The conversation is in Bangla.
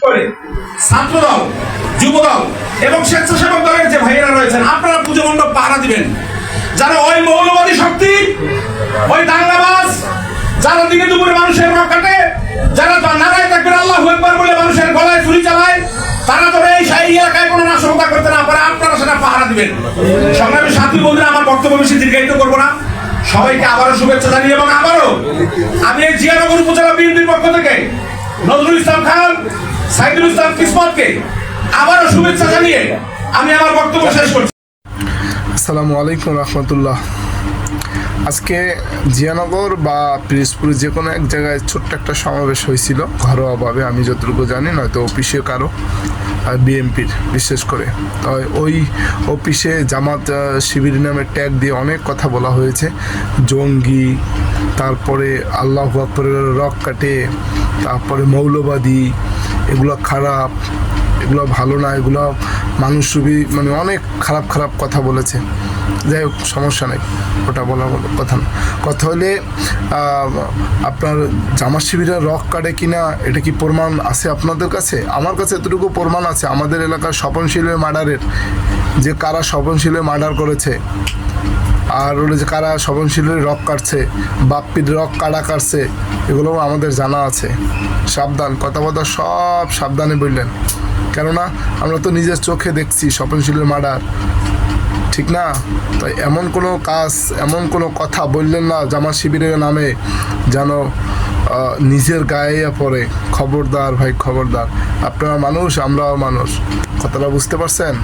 করে ছাত্রদল, যুবদল এবং স্বেচ্ছাসেবক দলের যে ভাইয়েরা রয়েছেন, আপনারা পুজো মণ্ডপ পাহারা দিবেন। যারা ওই মৌলবাদী শক্তি, ওই দাঙ্গাবাজ, যারা দিনে দুপুরে মানুষের রক কাটে, যারা নারায় তাকবীর আল্লাহু আকবার বলে মানুষের গলায় ছুরি চালায়, তারা তবে এই এলাকায় কোনো নাশকতা করতে না পারে, আপনারা সেটা পাহারা দিবেন। সংগ্রামী সাথী বন্ধুরা, আমার বক্তব্য বেশি দীর্ঘায়িত করবো না। সবাইকে আবারও শুভেচ্ছা জানিয়ে এবং আবারও আমি এই জিয়ানগর উপজেলা বিএনপির পক্ষ থেকে নজরুল ইসলাম খান, সাইদুল ইসলাম কিসমতকে আবারও শুভেচ্ছা জানিয়ে আমি আমার বক্তব্য শেষ করছি। আসসালামু আলাইকুম রহমতুল্লাহ। আজকে জিয়ানগর বা পিরিজপুর যে কোনো এক জায়গায় ছোট্ট একটা সমাবেশ হয়েছিল ঘরোয়াভাবে, আমি যতটুকু জানি, নয়তো অফিসে কারো, বিএনপির বিশেষ করে। ওই অফিসে জামাত শিবির নামে ট্যাগ দিয়ে অনেক কথা বলা হয়েছে, জঙ্গি, তারপরে আল্লাহু আকবরের রক কাটে, তারপরে মৌলবাদী, এগুলো খারাপ, এগুলো ভালো না, এগুলো মানুষরূপী, মানে অনেক খারাপ খারাপ কথা বলেছে। যাই হোক, সমস্যা নেই, ওটা বলার কথা না। কথা হলে আপনার জামাত শিবিরের রক কাটে কিনা, এটা কি প্রমাণ আছে আপনাদের কাছে? আমার কাছে এতটুকু প্রমাণ আছে, আমাদের এলাকার স্বপনশীলের মার্ডারের, যে কারা স্বপনশীলের মার্ডার করেছে, আর ওরা যে কারা স্বপনশীলের রক কাটছে, বাপ্পির রক কাটা কাটছে, এগুলোও আমাদের জানা আছে। সাবধান, কথা সব সাবধানে বললেন, কেননা আমরা তো নিজের চোখে দেখছি স্বপনশীলের মার্ডার, ঠিক না? তাই এমন কোনো কাজ, এমন কোনো কথা বললেন না জামাত শিবিরের নামে যেন নিজের গায়ে পড়ে। খবরদার ভাই, খবরদার। আপনারা মানুষ, আমরাও মানুষ, কথাটা বুঝতে পারছেন?